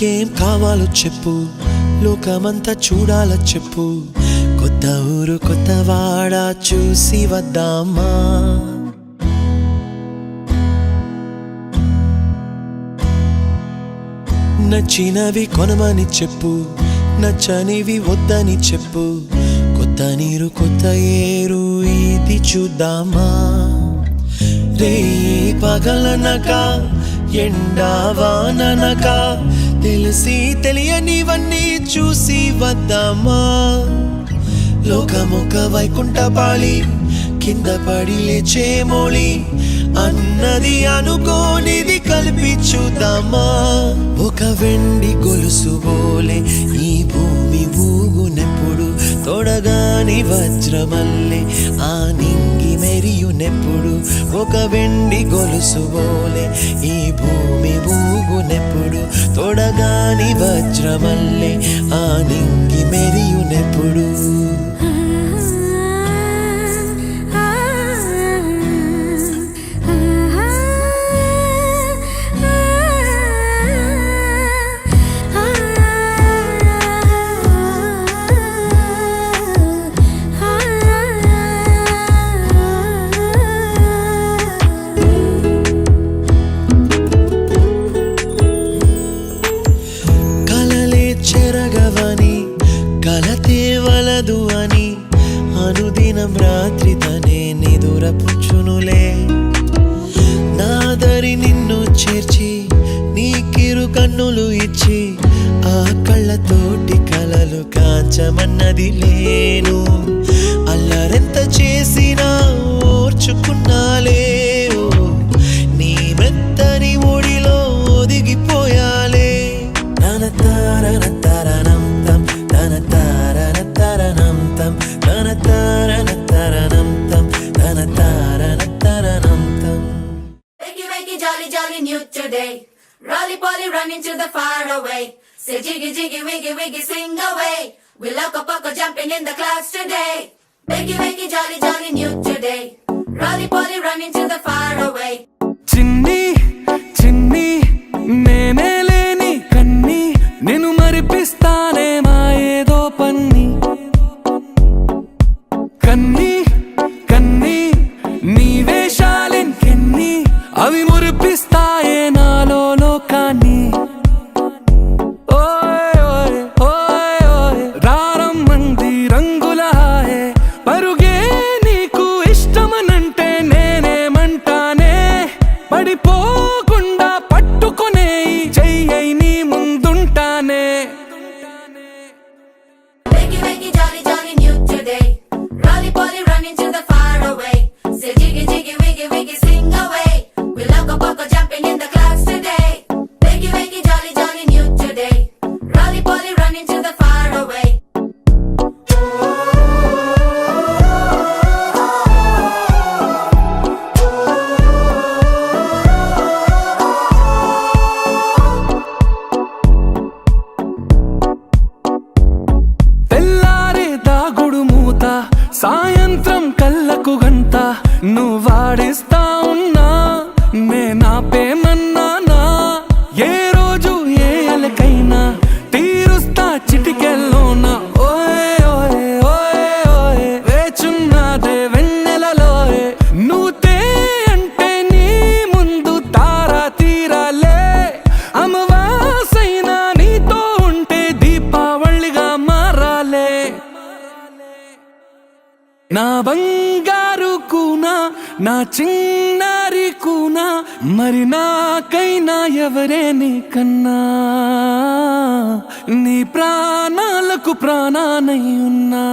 నీకేం కావాలో చెప్పు, లోకమంతా చూడాల చెప్పు. కొత్త ఊరు కొత్త వాడ చూసి వద్దామా? నచ్చినవి కొనమని చెప్పు, నచ్చనివి వద్దని చెప్పు. కొత్త నీరు కొత్త ఏరు ఇది చూద్దామా? రే పగలనక ఎండావాననక తెలిసి తెలియనివన్నీ చూసి వద్దామా? లోకమొక వైకుంఠపాళి, కింద పడి లేచే మోళి, అన్నది అనుకోనిది కలిపి చూద్దామా? ఒక వెండి గొలుసు బోలే ఈ భూమి ఊగునెప్పుడు, తొడగాని వజ్రమల్లే ఆ నింగి మెరియునెప్పుడు. ఒక వెండి గొలుసు బోలే ఈ భూమి ఊగునెప్పుడు, తొడగాని వజ్రమల్లే ఆ నింగి మెరియునెప్పుడు. చెరగవని కలతే వలదు అని అనుదినం రాత్రి తనే నిదురపుచ్చునులే. నాదరి నిన్ను చేర్చి నీకిరు కన్నులు ఇచ్చి, ఆ కళ్ళతోటి కలలు కాంచమన్నది లేను. అల్లరెంత చేసినా ఓర్చుకున్నాలే, నీ మెత్తని ఒడిలో ఒదిగిపోయాలే. Jolly jolly new today, Rolly Polly running to the far away. Say jiggy jiggy wiggy wiggy swing away. We loco poco jumping in the clouds today. Wakey jolly jolly new today, Rolly Polly running to the far away. చిన్ని చిన్ని నేనే లేని కన్ని, నిన్ను మరిపిస్తానే మా ఏదో పన్ని. కన్ని కన్ని నీ వేషాలెంకెన్ని, అవి మురిపిస్తాయే నాలో లోకాన్ని. ఓయ్ ఓయ్ ఓయ్ ఓయ్ రారమ్మంది రంగుల హాయే, పరుగే నీకు ఇష్టమనంటే నేనేమంటానే. పడిపోకుండా పట్టుకునే చెయ్యై నీ ముందుంటానే. Wakey jolly jolly new today, Rolly Polly running to the far away. Say jiggy jiggy wiggy wiggy swing away. We loco poco jumping in the clouds today. Wakey jolly jolly new today, Rolly Polly running to the far away. తెల్లారే దాగుడు మూత, సాయంత్రం కళ్ళకు గంట, నువ్వు వాడిస్తా ఉన్నా నేనాపేమన్నానా. ఏ రోజు ఏ అలకైనా తీరుస్తా చిటికెల్లోనా. ఓయ్ ఓయ్ ఓయ్ ఓయ్ వేచున్నదే వెన్నెలలోయే, నువ్వుతే అంటే నీ ముందు తారా తీరాలే. అమవాసైనా నీతో ఉంటే దీపావళిగా మారాలే. నా బంగారు కూనా, నా చిన్నారి కూనా, మరి నాకైనా ఎవరే నీకన్నా. నీ ప్రాణాలకు ప్రాణానై ఉన్నా.